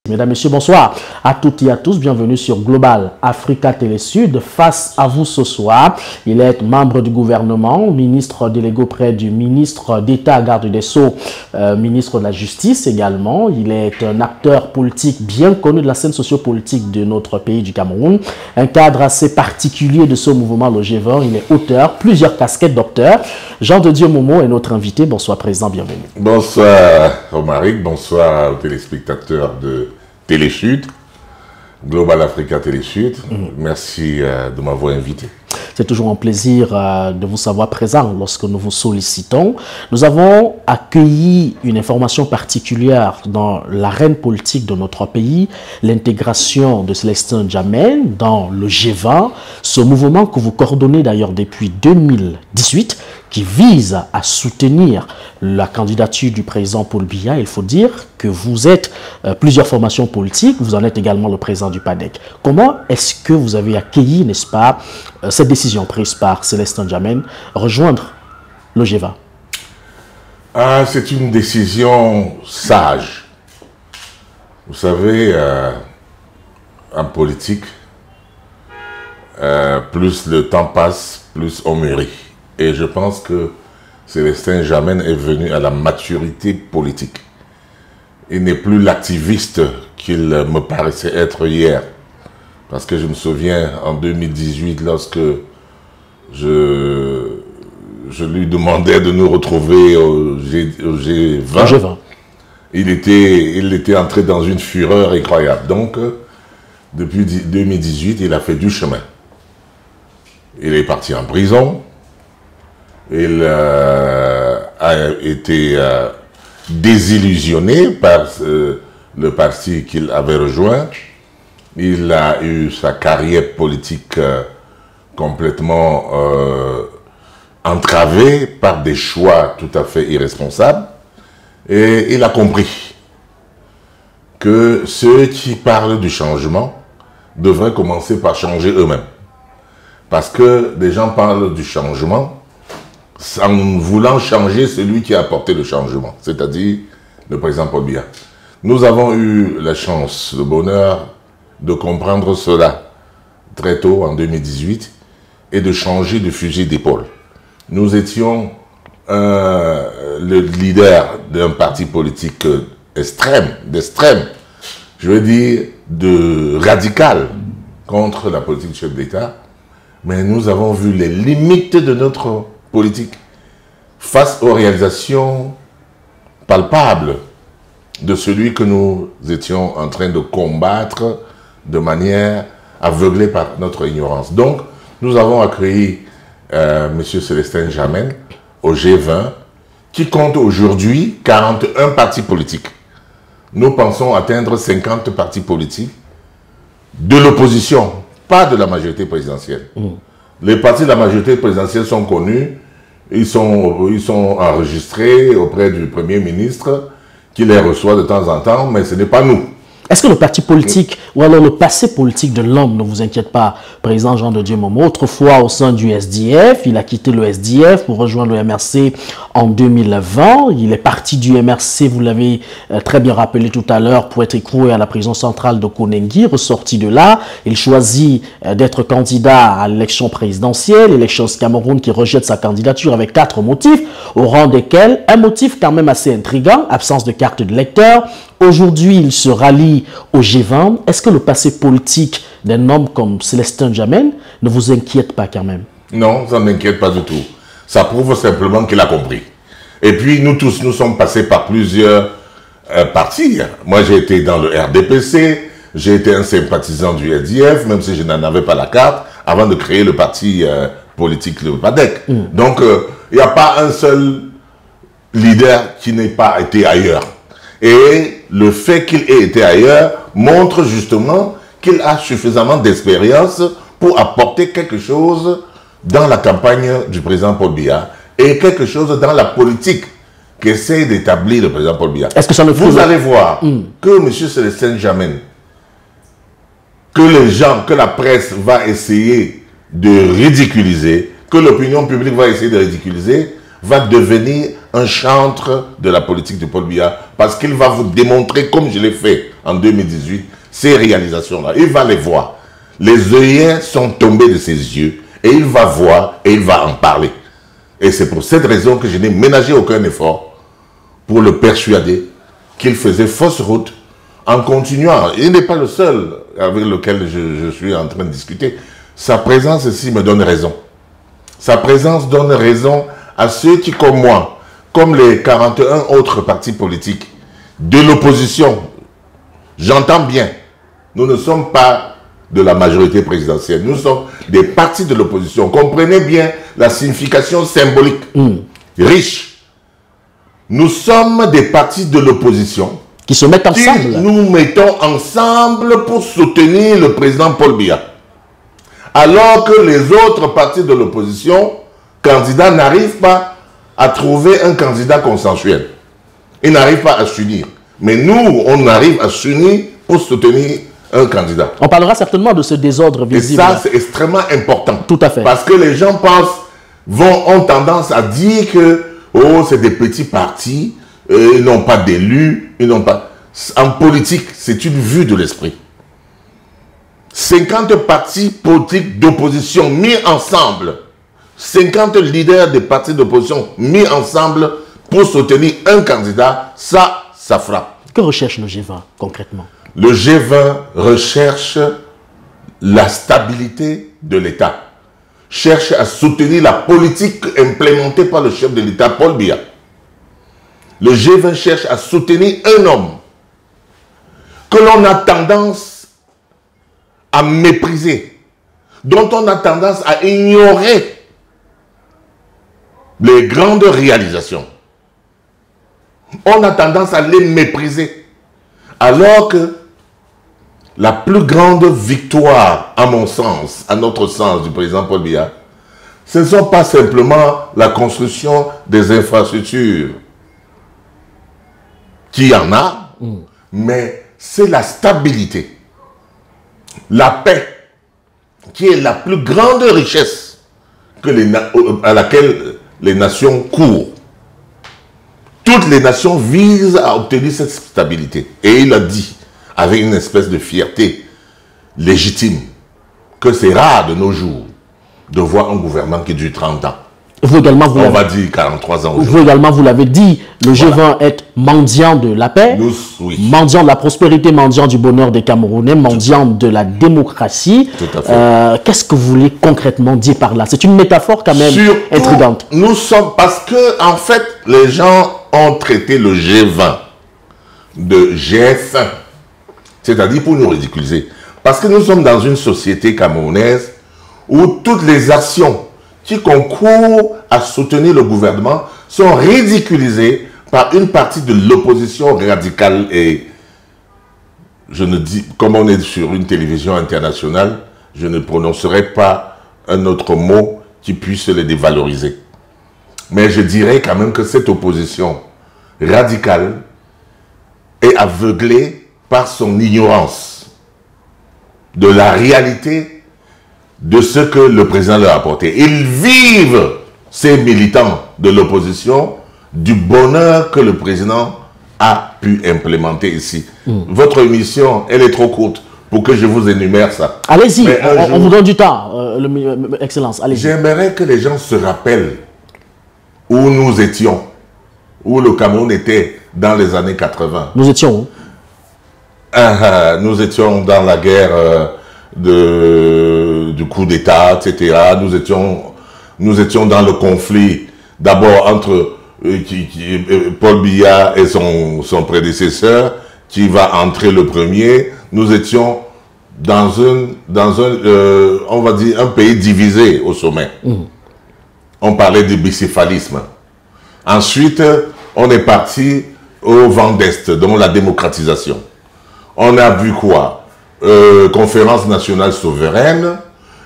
Mesdames, Messieurs, bonsoir à toutes et à tous. Bienvenue sur Global Africa Télé Sud. Face à vous ce soir, il est membre du gouvernement, ministre délégué auprès du ministre d'État, garde des Sceaux, ministre de la Justice également. Il est un acteur politique bien connu de la scène sociopolitique de notre pays du Cameroun. Un cadre assez particulier de ce mouvement, le G20. Il est auteur, plusieurs casquettes docteur. Jean de Dieu Momo est notre invité. Bonsoir, Président, bienvenue. Bonsoir, Romaric. Bonsoir aux téléspectateurs de Télé Sud, Global Africa Télé Sud. Merci de m'avoir invité. C'est toujours un plaisir de vous savoir présent lorsque nous vous sollicitons. Nous avons accueilli une information particulière dans l'arène politique de notre pays, l'intégration de Célestin Djamène dans le G20, ce mouvement que vous coordonnez d'ailleurs depuis 2018, qui vise à soutenir la candidature du président Paul Biya. Il faut dire que vous êtes plusieurs formations politiques, vous en êtes également le président du PADEC. Comment est-ce que vous avez accueilli, n'est-ce pas, cette décision prise par Célestin Djamène, rejoindre le G20? C'est une décision sage. Vous savez, en politique, plus le temps passe, plus on mûrit. Et je pense que Célestin Djamène est venu à la maturité politique. Il n'est plus l'activiste qu'il me paraissait être hier. Parce que je me souviens, en 2018, lorsque je lui demandais de nous retrouver au G20, il était entré dans une fureur incroyable. Donc, depuis 2018, il a fait du chemin. Il est parti en prison. Il a été désillusionné par le parti qu'il avait rejoint. Il a eu sa carrière politique complètement entravée par des choix tout à fait irresponsables. Et il a compris que ceux qui parlent du changement devraient commencer par changer eux-mêmes. Parce que des gens parlent du changement en voulant changer celui qui a apporté le changement, c'est-à-dire le président Paul Biya. Nous avons eu la chance, le bonheur de comprendre cela très tôt, en 2018, et de changer de fusil d'épaule. Nous étions le leader d'un parti politique d'extrême, je veux dire de radical contre la politique du chef d'État, mais nous avons vu les limites de notre politique face aux réalisations palpables de celui que nous étions en train de combattre de manière aveuglée par notre ignorance. Donc, nous avons accueilli M. Célestin Djamène au G20, qui compte aujourd'hui 41 partis politiques. Nous pensons atteindre 50 partis politiques de l'opposition, pas de la majorité présidentielle. Les partis de la majorité présidentielle sont connus, ils sont enregistrés auprès du Premier ministre qui les reçoit de temps en temps, mais ce n'est pas nous. Est-ce que le parti politique ou alors le passé politique de l'homme ne vous inquiète pas, président Jean de Dieu Momo? Autrefois au sein du SDF, il a quitté le SDF pour rejoindre le MRC en 2020. Il est parti du MRC, vous l'avez très bien rappelé tout à l'heure, pour être écroué à la prison centrale de Konengi. Ressorti de là, il choisit d'être candidat à l'élection présidentielle, élection Cameroun qui rejette sa candidature avec 4 motifs, au rang desquels un motif quand même assez intriguant, absence de carte de lecteur. Aujourd'hui, il se rallie au G20. Est-ce que le passé politique d'un homme comme Célestin Djamène ne vous inquiète pas quand même? Non, ça ne m'inquiète pas du tout. Ça prouve simplement qu'il a compris. Et puis, nous tous, nous sommes passés par plusieurs partis. Moi, j'ai été dans le RDPC, j'ai été un sympathisant du SDF, même si je n'en avais pas la carte, avant de créer le parti politique, le PADEC. Donc, il n'y a pas un seul leader qui n'ait pas été ailleurs. Et le fait qu'il ait été ailleurs montre justement qu'il a suffisamment d'expérience pour apporter quelque chose dans la campagne du président Paul Biya et quelque chose dans la politique qu'essaie d'établir le président Paul Biya. Est-ce que ça ne Vous allez voir que M. Célestin Djamène, que la presse va essayer de ridiculiser, que l'opinion publique va essayer de ridiculiser, va devenir un chantre de la politique de Paul Biya parce qu'il va vous démontrer, comme je l'ai fait en 2018, ces réalisations-là. Il va les voir. Les œillets sont tombés de ses yeux et il va voir et il va en parler. Et c'est pour cette raison que je n'ai ménagé aucun effort pour le persuader qu'il faisait fausse route en continuant. Il n'est pas le seul avec lequel je suis en train de discuter. Sa présence ici me donne raison. Sa présence donne raison à ceux qui, comme moi, comme les 41 autres partis politiques de l'opposition, j'entends bien, nous ne sommes pas de la majorité présidentielle, nous sommes des partis de l'opposition. Comprenez bien la signification symbolique, riche. Nous sommes des partis de l'opposition qui se mettent ensemble. Nous mettons ensemble pour soutenir le président Paul Biya. Alors que les autres partis de l'opposition, candidats, n'arrivent pas à trouver un candidat consensuel. Ils n'arrivent pas à s'unir. Mais nous, on arrive à s'unir pour soutenir un candidat. On parlera certainement de ce désordre visible. Et ça, c'est extrêmement important. Tout à fait. Parce que les gens ont tendance à dire que oh, c'est des petits partis, ils n'ont pas d'élus, ils n'ont pas... En politique, c'est une vue de l'esprit. 50 partis politiques d'opposition mis ensemble, 50 leaders des partis d'opposition mis ensemble pour soutenir un candidat, ça frappe. Que recherche le G20 concrètement? Le G20 recherche la stabilité de l'État, cherche à soutenir la politique implémentée par le chef de l'État, Paul Biya. Le G20 cherche à soutenir un homme que l'on a tendance à mépriser, dont on a tendance à ignorer les grandes réalisations. On a tendance à les mépriser. Alors que la plus grande victoire, à mon sens, à notre sens, du président Paul Biya, ce ne sont pas simplement la construction des infrastructures, qui en a, mais c'est la stabilité, la paix, qui est la plus grande richesse à laquelle les nations courent. Toutes les nations visent à obtenir cette stabilité. Et il a dit, avec une espèce de fierté légitime, que c'est rare de nos jours de voir un gouvernement qui dure 30 ans. Vous également, on va dire 43 ans aujourd'hui. Vous également, vous l'avez dit, le G20 est mendiant de la paix, mendiant de la prospérité, mendiant du bonheur des Camerounais, mendiant de la démocratie. Tout à fait. Qu'est-ce que vous voulez concrètement dire par là? C'est une métaphore quand même intrigante. Nous sommes, parce que en fait, les gens ont traité le G20 de GF1, c'est-à-dire pour nous ridiculiser. Parce que nous sommes dans une société camerounaise où toutes les actions qui concourent à soutenir le gouvernement sont ridiculisées par une partie de l'opposition radicale. Et je ne dis, comme on est sur une télévision internationale, je ne prononcerai pas un autre mot qui puisse les dévaloriser. Mais je dirais quand même que cette opposition radicale est aveuglée par son ignorance de la réalité de ce que le président leur a apporté. Ils vivent, ces militants de l'opposition, du bonheur que le président a pu implémenter ici. Votre émission, elle est trop courte pour que je vous énumère ça. Allez-y, on vous donne du temps, Excellence, allez-y. J'aimerais que les gens se rappellent où nous étions, où le Cameroun était dans les années 80. Nous étions où? Nous étions dans la guerre du coup d'État, etc. Nous étions dans le conflit, d'abord entre Paul Biya et son prédécesseur, qui va entrer le premier. Nous étions dans on va dire, un pays divisé au sommet. On parlait du bicéphalisme. Ensuite, on est parti au vent d'Est, donc la démocratisation. On a vu quoi? Conférence nationale souveraine,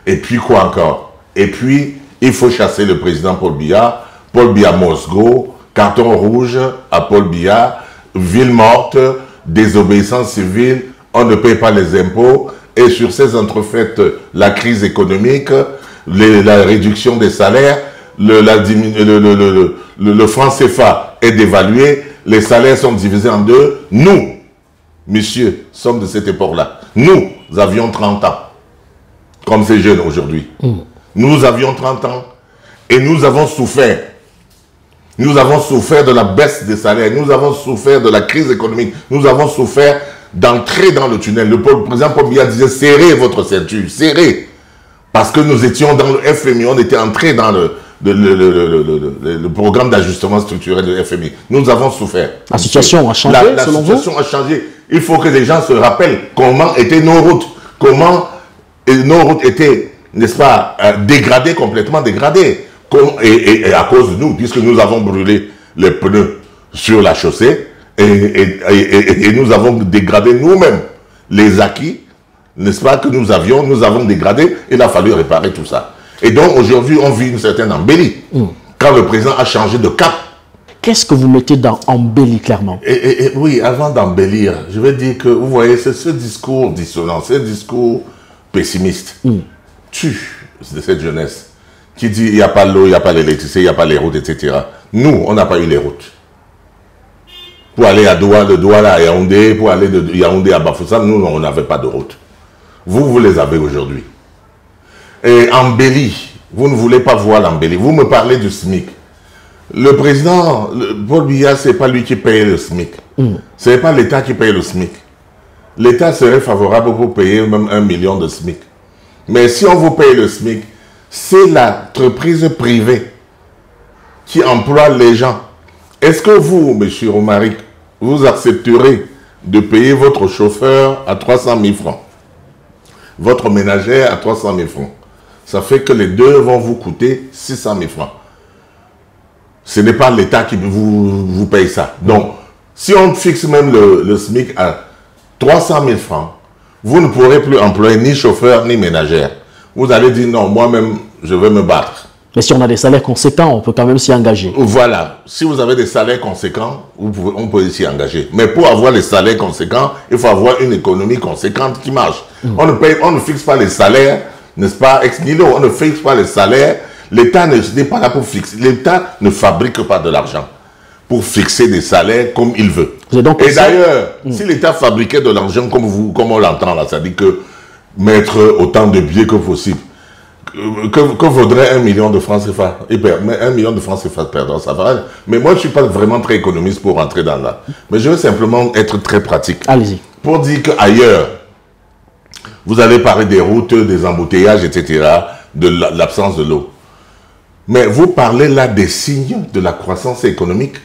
et puis quoi encore? Et puis, il faut chasser le président Paul Biya Mosgo, carton rouge à Paul Biya, ville morte, désobéissance civile, on ne paye pas les impôts, et sur ces entrefaites, la crise économique, la réduction des salaires, le franc CFA est dévalué, les salaires sont divisés en deux. Nous, messieurs, sommes de cette époque-là. Nous avions 30 ans, comme ces jeunes aujourd'hui. Nous avions 30 ans et nous avons souffert. Nous avons souffert de la baisse des salaires, nous avons souffert de la crise économique, nous avons souffert d'entrer dans le tunnel. Le président Paul Biya disait, serrez votre ceinture, serrez. Parce que nous étions dans le FMI, on était entrés dans le programme d'ajustement structurel de FMI. Nous avons souffert. La situation a changé, selon vous? La situation a changé. Il faut que les gens se rappellent comment étaient nos routes. Comment nos routes étaient, n'est-ce pas, dégradées, complètement dégradées. Et à cause de nous, puisque nous avons brûlé les pneus sur la chaussée, et nous avons dégradé nous-mêmes les acquis, n'est-ce pas, que nous avons dégradé, il a fallu réparer tout ça. Et donc aujourd'hui, on vit une certaine embellie, quand le président a changé de cap. Qu'est-ce que vous mettez dans embellie, clairement? Oui, avant d'embellir, je vais dire que, vous voyez, c'est ce discours dissonant, ce discours pessimiste, tue de cette jeunesse, qui dit il n'y a pas l'eau, il n'y a pas l'électricité, il n'y a pas les routes, etc. Nous, on n'a pas eu les routes. Pour aller à Douala à Yaoundé, pour aller de Yaoundé à Bafoussam, nous, on n'avait pas de route. Vous les avez aujourd'hui. Et embellie, vous ne voulez pas voir l'embellie. Vous me parlez du SMIC. Le président, Paul Biya, ce n'est pas lui qui paye le SMIC. Ce n'est pas l'État qui paye le SMIC. L'État serait favorable pour payer même 1 million de SMIC. Mais si on vous paye le SMIC, c'est l'entreprise privée qui emploie les gens. Est-ce que vous, M. Romaric, vous accepterez de payer votre chauffeur à 300 000 francs, votre ménagère à 300 000 francs? Ça fait que les deux vont vous coûter 600 000 francs. Ce n'est pas l'État qui vous paye ça. Donc, si on fixe même le SMIC à 300 000 francs, vous ne pourrez plus employer ni chauffeur ni ménagère. Vous allez dire non, moi-même, je vais me battre. Mais si on a des salaires conséquents, on peut quand même s'y engager. Voilà. Si vous avez des salaires conséquents, on peut s'y engager. Mais pour avoir les salaires conséquents, il faut avoir une économie conséquente qui marche. On ne fixe pas les salaires, n'est-ce pas, ex nihilo. On ne fixe pas les salaires. L'État n'est pas là pour fixer. L'État ne fabrique pas de l'argent pour fixer des salaires comme il veut. Et d'ailleurs, si l'État fabriquait de l'argent comme on l'entend là, c'est-à-dire que mettre autant de billets que possible, que vaudrait 1 million de francs CFA? 1 million de francs CFA, pardon, ça va. Mais moi, je ne suis pas vraiment très économiste pour rentrer dans là. Mais je veux simplement être très pratique. Allez-y. Pour dire qu'ailleurs, vous allez parler des routes, des embouteillages, etc., de l'absence de l'eau. Mais vous parlez là des signes de la croissance économique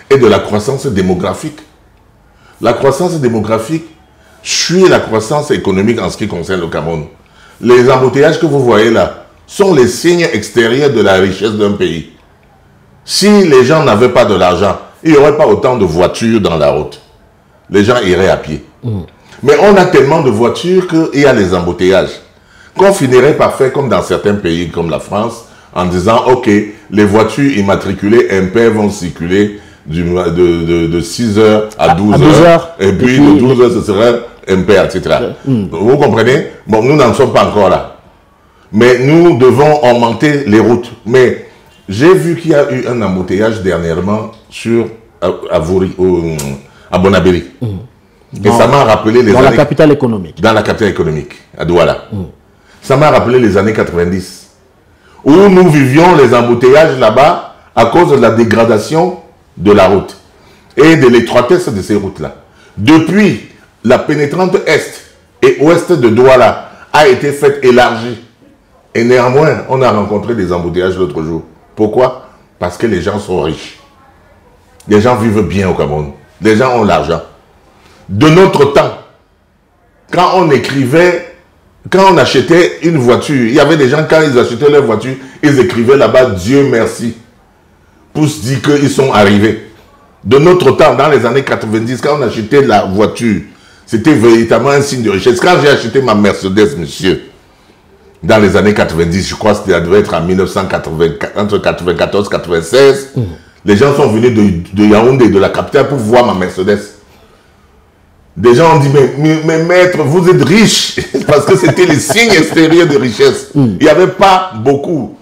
et de la croissance démographique. La croissance démographique suit la croissance économique en ce qui concerne le Cameroun. Les embouteillages que vous voyez là sont les signes extérieurs de la richesse d'un pays. Si les gens n'avaient pas de l'argent, il n'y aurait pas autant de voitures dans la route. Les gens iraient à pied. Mais on a tellement de voitures qu'il y a les embouteillages. Qu'on finirait par faire comme dans certains pays comme la France, en disant, ok, les voitures immatriculées impaires vont circuler de 6h à 12h, et puis de 12h ce serait impair, etc. Vous comprenez? Bon, nous n'en sommes pas encore là. Mais nous devons augmenter les routes. Mais j'ai vu qu'il y a eu un embouteillage dernièrement à Bonabéry. Et ça m'a rappelé les années... Dans la capitale économique. Dans la capitale économique, à Douala. Ça m'a rappelé les années 90, où nous vivions les embouteillages là-bas à cause de la dégradation de la route et de l'étroitesse de ces routes-là. Depuis, la pénétrante est et ouest de Douala a été faite élargie. Et néanmoins, on a rencontré des embouteillages l'autre jour. Pourquoi? Parce que les gens sont riches. Les gens vivent bien au Cameroun. Les gens ont l'argent. De notre temps, quand on écrivait... Quand on achetait une voiture, il y avait des gens, quand ils achetaient leur voiture, ils écrivaient là-bas « Dieu merci » pour se dire qu'ils sont arrivés. De notre temps, dans les années 90, quand on achetait la voiture, c'était véritablement un signe de richesse. Quand j'ai acheté ma Mercedes, monsieur, dans les années 90, je crois que ça devait être en 1994, entre 94 et 96, les gens sont venus de Yaoundé, de la capitale, pour voir ma Mercedes. Des gens ont dit, mais maître, vous êtes riche, parce que c'était les signes extérieurs de richesse. Il n'y avait pas beaucoup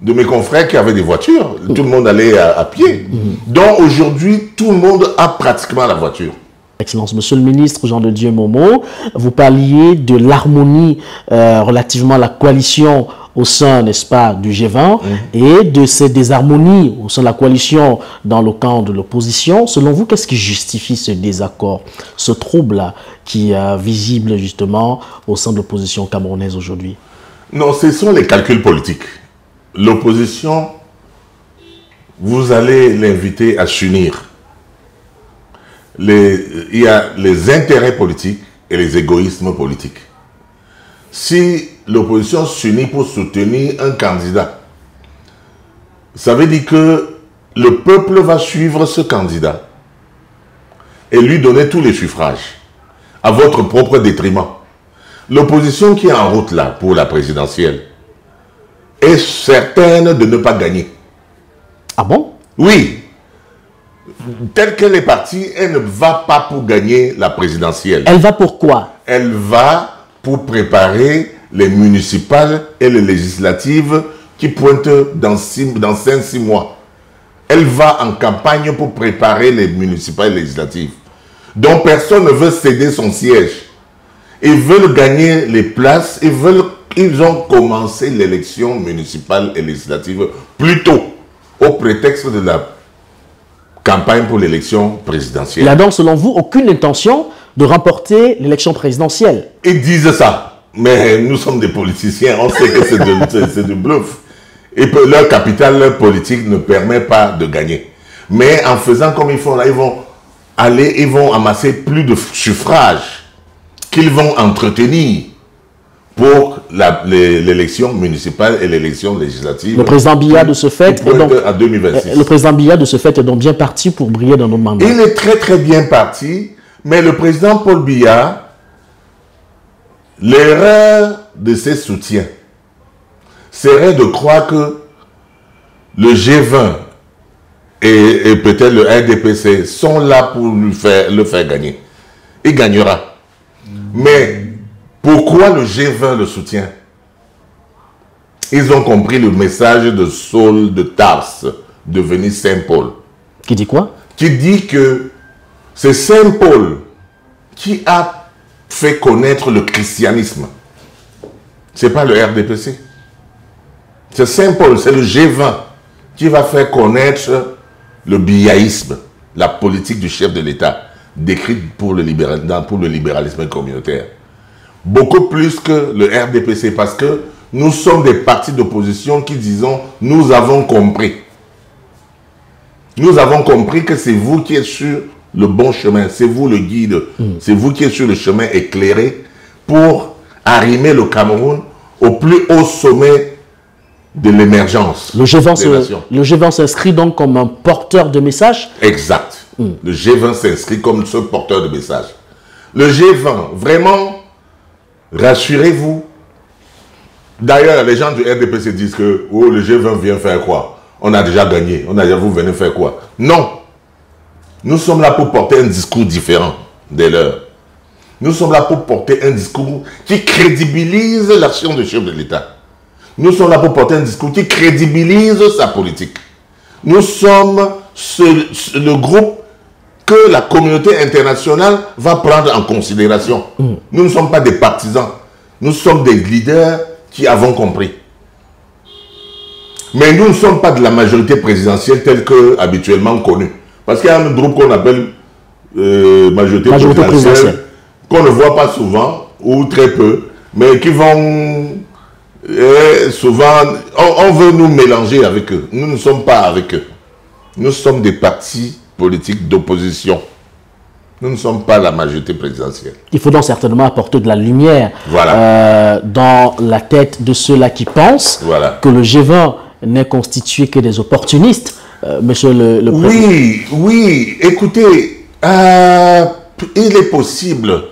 de mes confrères qui avaient des voitures. Tout le monde allait à pied. Donc aujourd'hui, tout le monde a pratiquement la voiture. Excellence, Monsieur le ministre Jean de Dieu Momo, vous parliez de l'harmonie relativement à la coalition au sein, n'est-ce pas, du G20 et de ces désharmonies au sein de la coalition dans le camp de l'opposition. Selon vous, qu'est-ce qui justifie ce désaccord, ce trouble-là qui est visible justement au sein de l'opposition camerounaise aujourd'hui? Non, ce sont les calculs politiques. L'opposition, vous allez l'inviter à s'unir. Il y a les intérêts politiques et les égoïsmes politiques. Si l'opposition s'unit pour soutenir un candidat, ça veut dire que le peuple va suivre ce candidat et lui donner tous les suffrages à votre propre détriment. L'opposition qui est en route là pour la présidentielle est certaine de ne pas gagner. Ah bon? Oui. Telle qu'elle est partie, elle ne va pas pour gagner la présidentielle. Elle va pour quoi? Elle va pour préparer les municipales et les législatives qui pointent dans 5-6 mois. Elle va en campagne pour préparer les municipales et législatives. Donc personne ne veut céder son siège. Ils veulent gagner les places, ils ont commencé l'élection municipale et législative plus tôt, au prétexte de la campagne pour l'élection présidentielle. Il n'y a donc, selon vous, aucune intention de remporter l'élection présidentielle? Ils disent ça, mais nous sommes des politiciens, on sait que c'est du bluff. Et leur capital politique ne permet pas de gagner. Mais en faisant comme ils font là, ils vont amasser plus de suffrages qu'ils vont entretenir pour l'élection municipale et l'élection législative. Le président Biya, de ce fait, est donc, à 2026. le président Biya, de ce fait, est donc bien parti pour briller dans notre mandat. Il est très très bien parti, mais le président Paul Biya, l'erreur de ses soutiens serait de croire que le G20 et peut-être le RDPC sont là pour le faire gagner. Il gagnera. Mais pourquoi le G20 le soutient? Ils ont compris le message de Saul de Tarse, devenu Saint Paul. Qui dit quoi? Qui dit que c'est Saint Paul qui a fait connaître le christianisme. Ce n'est pas le RDPC. C'est Saint Paul, c'est le G20 qui va faire connaître le biaïsme, la politique du chef de l'État, décrite pour le libéralisme communautaire. Beaucoup plus que le RDPC, parce que nous sommes des partis d'opposition qui disons « nous avons compris ». Nous avons compris que c'est vous qui êtes sur le bon chemin, c'est vous le guide, c'est vous qui êtes sur le chemin éclairé pour arrimer le Cameroun au plus haut sommet de l'émergence. Le G20 s'inscrit donc comme un porteur de message? Exact. Le G20 s'inscrit comme ce porteur de message. Le G20, vraiment, rassurez-vous. D'ailleurs, les gens du RDPC disent que oh, le G20 vient faire quoi? On a déjà gagné. Vous venez faire quoi? Non. Nous sommes là pour porter un discours différent des leurs. Nous sommes là pour porter un discours qui crédibilise l'action du chef de l'État. Nous sommes là pour porter un discours qui crédibilise sa politique. Nous sommes le groupe que la communauté internationale va prendre en considération. Nous ne sommes pas des partisans. Nous sommes des leaders qui avons compris. Mais nous ne sommes pas de la majorité présidentielle telle que habituellement connue. Parce qu'il y a un groupe qu'on appelle majorité présidentielle qu'on ne voit pas souvent ou très peu, mais qui vont souvent, on veut nous mélanger avec eux. Nous ne sommes pas avec eux. Nous sommes des partis politiques d'opposition. Nous ne sommes pas la majorité présidentielle. Il faut donc certainement apporter de la lumière dans la tête de ceux-là qui pensent que le G20 n'est constitué que des opportunistes. Monsieur le Président. Oui. Écoutez, il est possible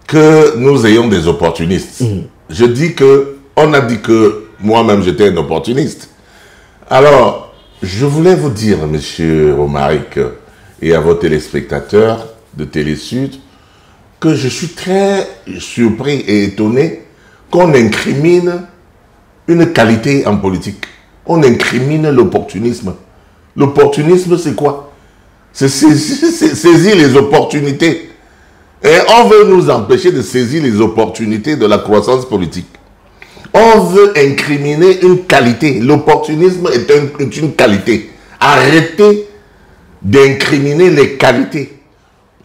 que nous ayons des opportunistes. Je dis que, on a dit que moi-même j'étais un opportuniste. Alors, je voulais vous dire, monsieur Romaric, et à vos téléspectateurs de Télésud, que je suis très surpris et étonné qu'on incrimine une qualité en politique. on incrimine l'opportunisme. L'opportunisme, c'est quoi? C'est saisir les opportunités. Et on veut nous empêcher de saisir les opportunités de la croissance politique. On veut incriminer une qualité. L'opportunisme est une qualité. Arrêtez d'incriminer les qualités.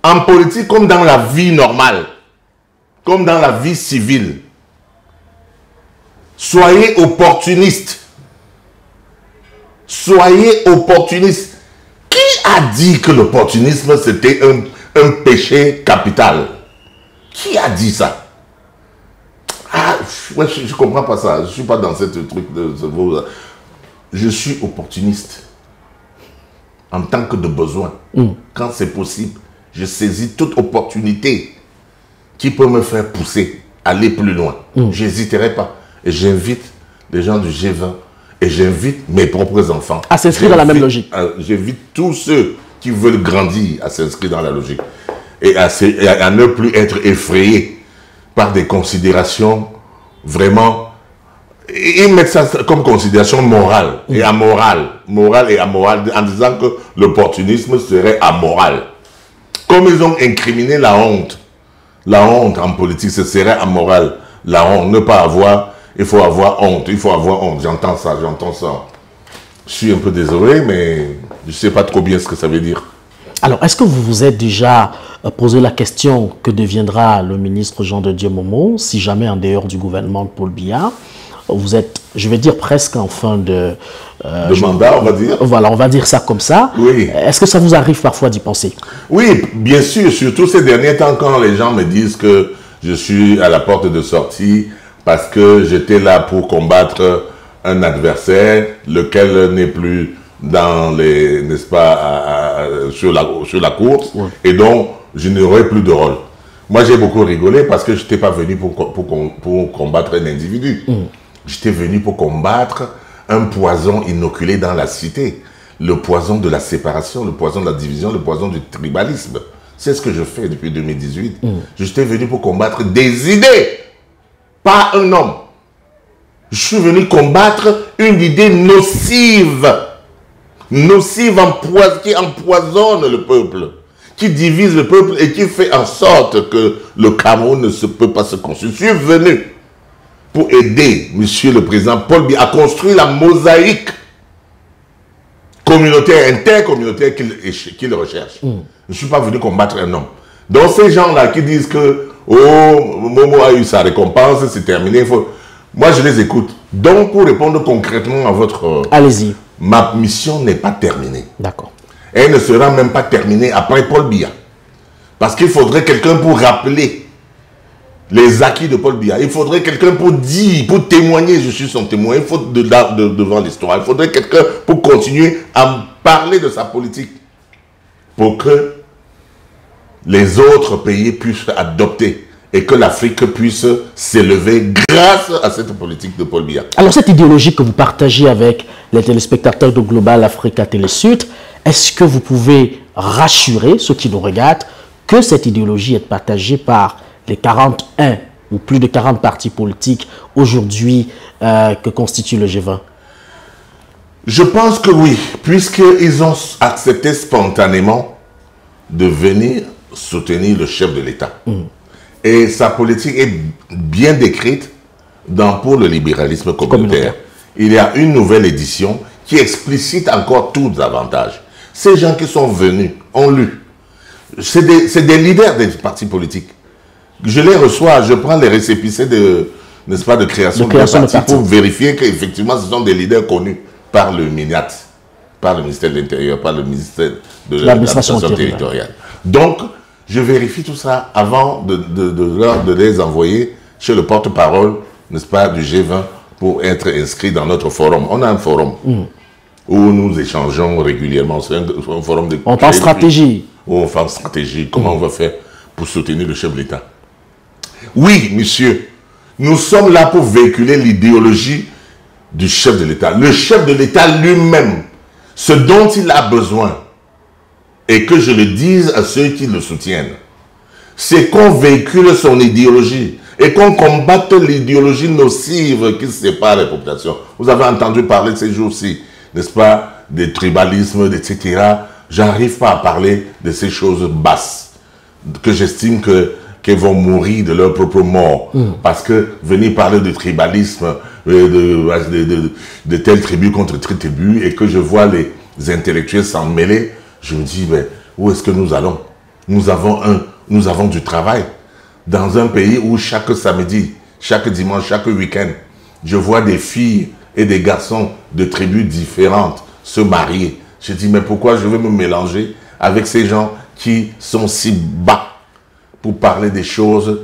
En politique comme dans la vie normale, comme dans la vie civile, soyez opportunistes. Soyez opportunistes. Qui a dit que l'opportunisme c'était un péché capital? Qui a dit ça? Ah, ouais, je ne comprends pas ça. Je ne suis pas dans cette truc de... Je suis opportuniste. En tant que de besoin. Quand c'est possible, je saisis toute opportunité qui peut me faire pousser, aller plus loin. Je n'hésiterai pas. Et j'invite les gens du G20 et j'invite mes propres enfants à s'inscrire dans la même logique. J'invite tous ceux qui veulent grandir à s'inscrire dans la logique et à ne plus être effrayés par des considérations vraiment... Ils mettent ça comme considération morale et amorale. Morale et amorale, en disant que l'opportunisme serait amoral. Comme ils ont incriminé la honte. La honte en politique, ce serait amoral. La honte, ne pas avoir... Il faut avoir honte, il faut avoir honte. J'entends ça, j'entends ça. Je suis un peu désolé, mais je ne sais pas trop bien ce que ça veut dire. Alors, est-ce que vous vous êtes déjà posé la question que deviendra le ministre Jean de Dieu Momo si jamais en dehors du gouvernement de Paul Biya, vous êtes, je vais dire presque en fin de mandat, on va dire. Voilà, on va dire ça comme ça. Oui. Est-ce que ça vous arrive parfois d'y penser? Oui, bien sûr, surtout ces derniers temps quand les gens me disent que je suis à la porte de sortie parce que j'étais là pour combattre un adversaire, lequel n'est plus dans les, n'est-ce pas, sur la course, ouais. Et donc je n'aurai plus de rôle. Moi j'ai beaucoup rigolé parce que je n'étais pas venu pour combattre un individu. J'étais venu pour combattre un poison inoculé dans la cité. Le poison de la séparation, le poison de la division, le poison du tribalisme. C'est ce que je fais depuis 2018. J'étais venu pour combattre des idées, pas un homme. Je suis venu combattre une idée nocive. Nocive, qui empoisonne le peuple, qui divise le peuple et qui fait en sorte que le Cameroun ne peut pas se construire. Je suis venu pour aider monsieur le président Paul Biya à construire la mosaïque communautaire, intercommunautaire qu'il recherche. Je ne suis pas venu combattre un homme. Donc ces gens-là qui disent que oh, Momo a eu sa récompense, c'est terminé. Moi je les écoute. Donc pour répondre concrètement à votre... Allez-y. Ma mission n'est pas terminée. D'accord. Elle ne sera même pas terminée après Paul Biya. Parce qu'il faudrait quelqu'un pour rappeler les acquis de Paul Biya. Il faudrait quelqu'un pour dire, pour témoigner, je suis son témoin. Il faut devant l'histoire. Il faudrait quelqu'un pour continuer à parler de sa politique. Pour que les autres pays puissent adopter et que l'Afrique puisse s'élever grâce à cette politique de Paul Biya. Alors cette idéologie que vous partagez avec les téléspectateurs de Global Africa Télé Sud, est-ce que vous pouvez rassurer ceux qui nous regardent que cette idéologie est partagée par les 41 ou plus de 40 partis politiques aujourd'hui que constitue le G20? Je pense que oui, puisqu'ils ont accepté spontanément de venir soutenir le chef de l'État. Et sa politique est bien décrite pour le libéralisme communautaire. Il y a une nouvelle édition qui explicite encore tous les avantages. Ces gens qui sont venus ont lu. C'est des leaders des partis politiques. Je les reçois, je prends les récépissés de création de partis pour vérifier qu'effectivement ce sont des leaders connus par le MINAT, par le ministère de l'Intérieur, par le ministère de l'administration territoriale. Donc, je vérifie tout ça avant de les envoyer chez le porte-parole, n'est-ce pas, du G20 pour être inscrit dans notre forum. On a un forum où nous échangeons régulièrement. C'est un forum de... On parle stratégie. Où on parle stratégie. Comment on va faire pour soutenir le chef de l'État? Oui, monsieur, nous sommes là pour véhiculer l'idéologie du chef de l'État. Le chef de l'État lui-même, ce dont il a besoin, et que je le dise à ceux qui le soutiennent, c'est qu'on véhicule son idéologie. et qu'on combatte l'idéologie nocive qui sépare les populations. Vous avez entendu parler ces jours-ci, n'est-ce pas, des tribalismes, etc. J'arrive pas à parler de ces choses basses, que j'estime qu'elles vont mourir de leur propre mort. Parce que venir parler de tribalisme, de telle tribu contre telle tribu, et que je vois les intellectuels s'en mêler, je me dis, mais où est-ce que nous allons? Nous avons du travail. Dans un pays où chaque samedi, chaque dimanche, chaque week-end, je vois des filles et des garçons de tribus différentes se marier. Je dis, mais pourquoi je veux me mélanger avec ces gens qui sont si bas pour parler des choses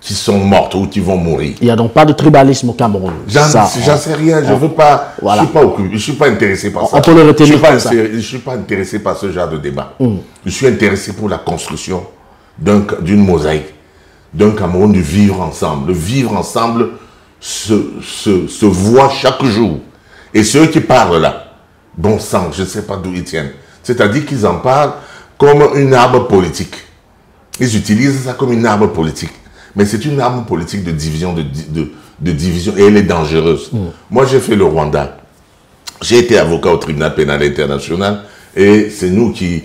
qui sont mortes ou qui vont mourir? Il n'y a donc pas de tribalisme au Cameroun. J'en sais rien, je veux pas, voilà. Je suis pas occupé, je suis pas intéressé par ça. On peut le retenir comme ça. Je suis pas intéressé par ce genre de débat. Je suis intéressé pour la construction d'une mosaïque, d'un Cameroun du vivre ensemble. Le vivre ensemble se voit chaque jour. Et ceux qui parlent là, bon sang, je ne sais pas d'où ils tiennent. C'est-à-dire qu'ils en parlent comme une arme politique. Ils utilisent ça comme une arme politique. Mais c'est une arme politique de division, de division, et elle est dangereuse. Moi, j'ai fait le Rwanda. J'ai été avocat au tribunal pénal international, et c'est nous qui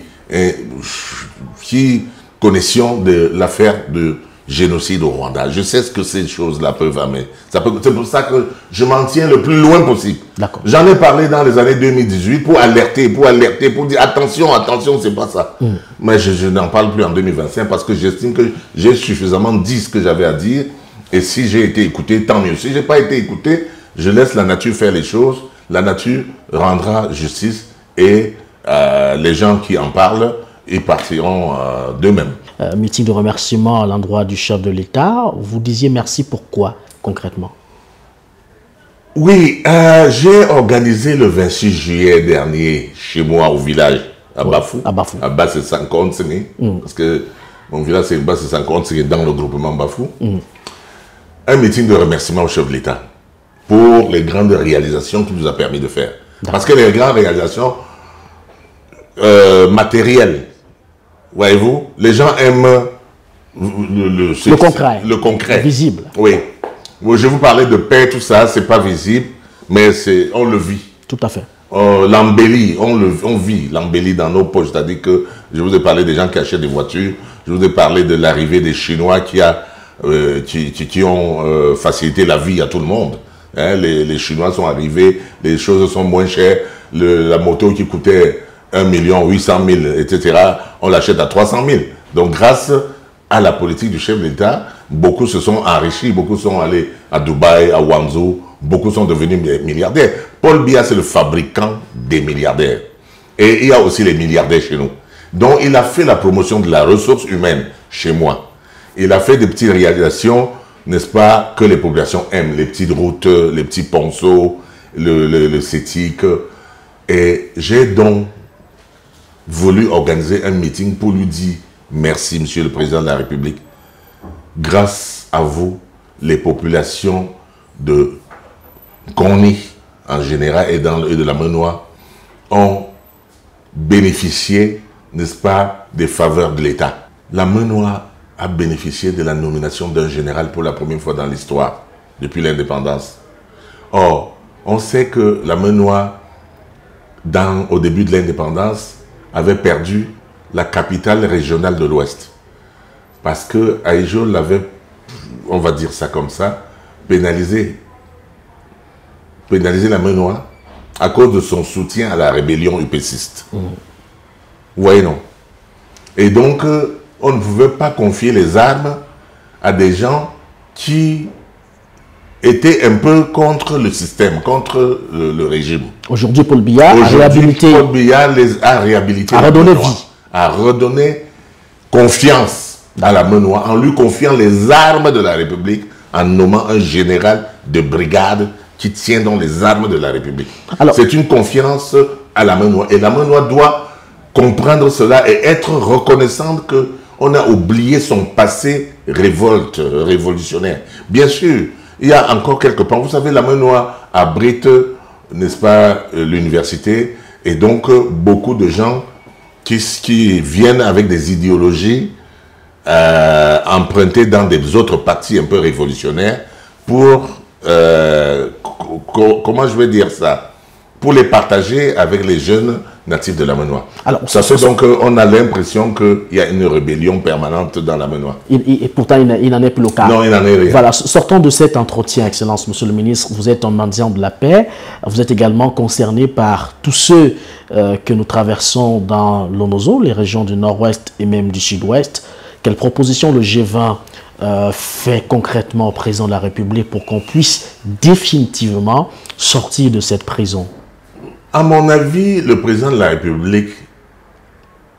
connaissions de l'affaire de génocide au Rwanda. Je sais ce que ces choses-là peuvent amener. C'est pour ça que je m'en tiens le plus loin possible. J'en ai parlé dans les années 2018 pour alerter, pour dire attention, attention, c'est pas ça. Mais je n'en parle plus en 2025 parce que j'estime que j'ai suffisamment dit ce que j'avais à dire. Et si j'ai été écouté, tant mieux. Si je n'ai pas été écouté, je laisse la nature faire les choses. La nature rendra justice et les gens qui en parlent, ils partiront d'eux-mêmes. Meeting de remerciement à l'endroit du chef de l'État. Vous disiez merci pourquoi, concrètement? Oui, j'ai organisé le 26 juillet dernier, chez moi, au village, à Bafou. À Bafou. À Basse-Sankonte, parce que mon village, c'est Basse-Sankonte, c'est dans le groupement Bafou. Un meeting de remerciement au chef de l'État pour les grandes réalisations qu'il nous a permis de faire. Parce que les grandes réalisations matérielles, voyez-vous, les gens aiment le concret. Le concret. Visible. Oui. Je vous parlais de paix, tout ça, c'est pas visible, mais on le vit. Tout à fait. L'embellie, on vit l'embellie dans nos poches. C'est-à-dire que je vous ai parlé des gens qui achètent des voitures, je vous ai parlé de l'arrivée des Chinois qui ont facilité la vie à tout le monde. Hein, les Chinois sont arrivés, les choses sont moins chères, la moto qui coûtait 1 800 000, etc., on l'achète à 300 000. Donc, grâce à la politique du chef de l'État, beaucoup se sont enrichis, beaucoup sont allés à Dubaï, à Wanzhou, beaucoup sont devenus milliardaires. Paul Biya, c'est le fabricant des milliardaires. Et il y a aussi les milliardaires chez nous. Donc, il a fait la promotion de la ressource humaine chez moi. Il a fait des petites réalisations, n'est-ce pas, que les populations aiment. Les petites routes, les petits ponceaux, le CETIC. Et j'ai donc voulu organiser un meeting pour lui dire merci, Monsieur le Président de la République. Grâce à vous, les populations de Goni en général et de la Menoie ont bénéficié, n'est-ce pas, des faveurs de l'État. La Menoie a bénéficié de la nomination d'un général pour la première fois dans l'histoire, depuis l'indépendance. Or, on sait que la Menoie, au début de l'indépendance, avait perdu la capitale régionale de l'Ouest. Parce que Aïjo l'avait, on va dire ça comme ça, pénalisé la Menoie à cause de son soutien à la rébellion upéciste. Vous voyez, non? Et donc, on ne pouvait pas confier les armes à des gens qui étaient un peu contre le système, contre le régime. Aujourd'hui, Paul Biya a réhabilité. Paul Biya les a réhabilités. A redonné vie. A redonné confiance à la Menoie en lui confiant les armes de la République, en nommant un général de brigade qui tient dans les armes de la République. C'est une confiance à la Menoie. Et la Menoie doit comprendre cela et être reconnaissante qu'on a oublié son passé révolutionnaire. Bien sûr, il y a encore quelques points. Vous savez, la Menoie abrite, n'est-ce pas, l'université, et donc beaucoup de gens qui viennent avec des idéologies empruntés dans des autres partis un peu révolutionnaires pour, comment je vais dire ça, pour les partager avec les jeunes natifs de l'Amenois. Alors, ça fait donc qu'on a l'impression qu'il y a une rébellion permanente dans l'Amenois. Et pourtant, il n'en est plus le cas. Non, il n'en est rien. Voilà, sortons de cet entretien, Excellence, Monsieur le Ministre. Vous êtes un mendiant de la paix. Vous êtes également concerné par tous ceux que nous traversons dans l'Onozo, les régions du Nord-Ouest et même du Sud-Ouest. Quelle proposition le G20 fait concrètement au président de la République pour qu'on puisse définitivement sortir de cette prison? À mon avis, le président de la République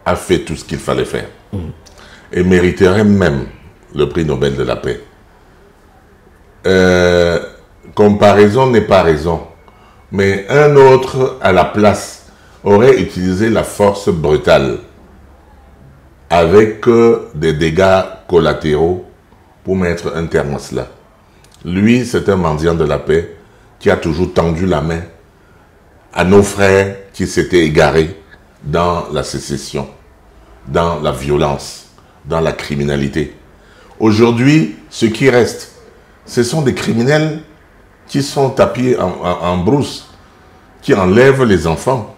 a fait tout ce qu'il fallait faire. Et mériterait même le prix Nobel de la paix. Comparaison n'est pas raison. Mais un autre, à la place, aurait utilisé la force brutale avec des dégâts collatéraux pour mettre un terme à cela. Lui, c'est un mendiant de la paix qui a toujours tendu la main à nos frères qui s'étaient égarés dans la sécession, dans la violence, dans la criminalité. Aujourd'hui, ce qui reste, ce sont des criminels qui sont tapis en brousse, qui enlèvent les enfants.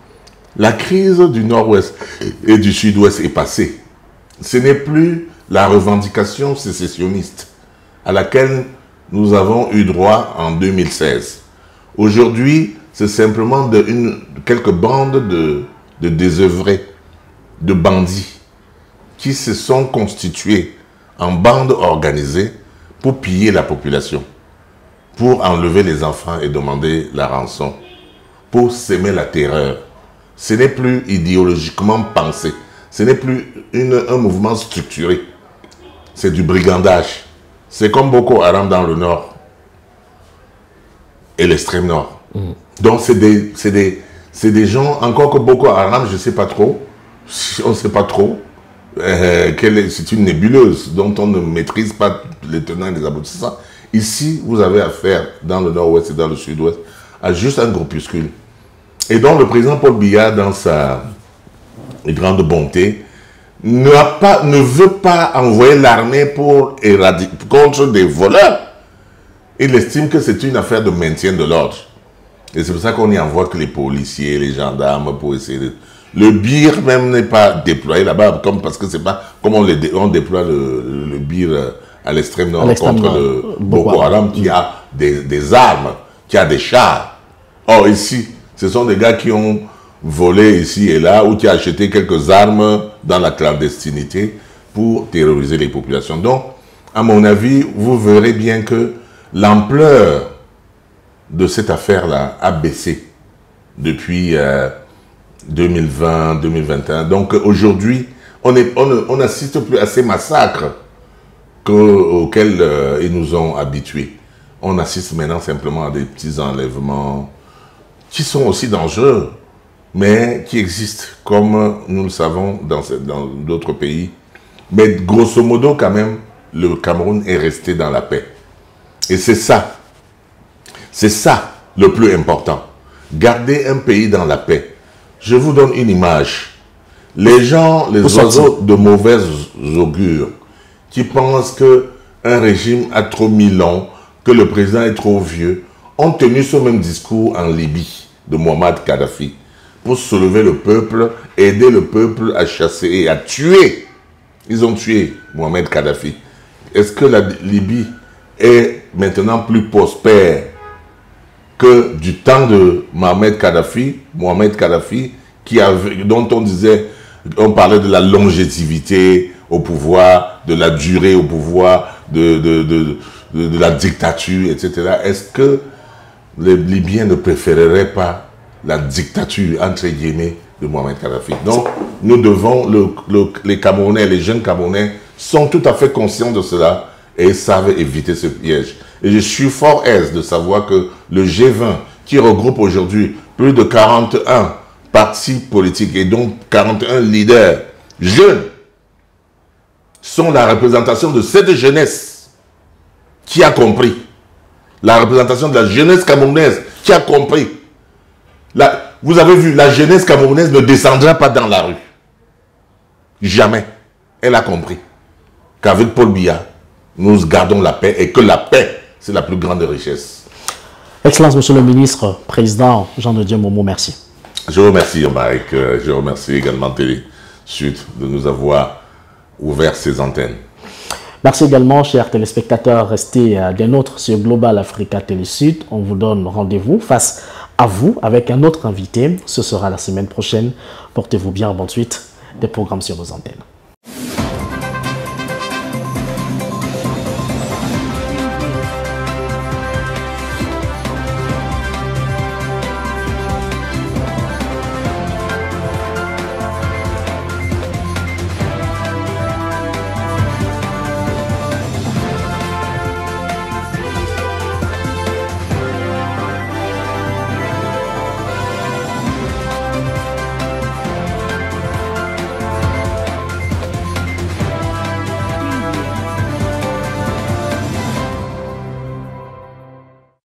La crise du Nord-Ouest et du Sud-Ouest est passée. Ce n'est plus la revendication sécessionniste à laquelle nous avons eu droit en 2016. Aujourd'hui, c'est simplement quelques bandes de désœuvrés, de bandits, qui se sont constitués en bandes organisées pour piller la population, pour enlever les enfants et demander la rançon, pour s'aimer la terreur. Ce n'est plus idéologiquement pensé, ce n'est plus un mouvement structuré, c'est du brigandage. C'est comme Boko Haram dans le nord et l'extrême nord. Donc c'est des gens, encore que Boko Haram, je ne sais pas trop, on ne sait pas trop, c'est une nébuleuse dont on ne maîtrise pas les tenants et les aboutissants. Ici, vous avez affaire, dans le nord-ouest et dans le sud-ouest, à juste un groupuscule. Et donc le président Paul Biya, dans sa grande bonté, ne veut pas envoyer l'armée pour contre des voleurs. Il estime que c'est une affaire de maintien de l'ordre. Et c'est pour ça qu'on y envoie que les policiers, les gendarmes, pour essayer de... Le BIR même n'est pas déployé là-bas, parce que c'est pas comme on déploie le BIR à l'extrême nord contre le Boko Haram, qui a des armes, qui a des chars. Or ici, ce sont des gars qui ont volé ici et là, ou qui ont acheté quelques armes dans la clandestinité pour terroriser les populations. Donc, à mon avis, vous verrez bien que l'ampleur de cette affaire-là a baissé depuis 2020, 2021. Donc aujourd'hui, on n'assiste plus à ces massacres auxquels ils nous ont habitués. On assiste maintenant simplement à des petits enlèvements qui sont aussi dangereux, mais qui existent, comme nous le savons dans d'autres pays. Mais grosso modo, quand même, le Cameroun est resté dans la paix. Et c'est ça le plus important. Garder un pays dans la paix. Je vous donne une image. Les gens, les oiseaux de mauvais augure, qui pensent qu'un régime a trop mis long, que le président est trop vieux, ont tenu ce même discours en Libye de Muammar Kadhafi pour soulever le peuple, aider le peuple à chasser et à tuer. Ils ont tué Muammar Kadhafi. Est-ce que la Libye est maintenant plus prospère que du temps de Mohamed Kadhafi, dont on parlait de la longévité au pouvoir, de la durée au pouvoir, de la dictature, etc. Est-ce que les Libyens ne préféreraient pas la dictature, entre guillemets, de Mohamed Kadhafi? Donc, nous devons, les Camerounais, les jeunes Camerounais sont tout à fait conscients de cela et savent éviter ce piège. Et je suis fort aise de savoir que le G20, qui regroupe aujourd'hui plus de 41 partis politiques et donc 41 leaders jeunes, sont la représentation de cette jeunesse qui a compris. La représentation de la jeunesse camerounaise qui a compris. Vous avez vu, la jeunesse camerounaise ne descendra pas dans la rue. Jamais. Elle a compris qu'avec Paul Biya, nous gardons la paix et que la paix, c'est la plus grande richesse. Excellence, Monsieur le Ministre, Président Jean de Dieu Momo, merci. Je remercie Mike, je remercie également Télé Sud de nous avoir ouvert ses antennes. Merci également, chers téléspectateurs, restez des nôtres sur Global Africa Télé Sud. On vous donne rendez-vous face à vous avec un autre invité. Ce sera la semaine prochaine. Portez-vous bien, bonne suite des programmes sur nos antennes.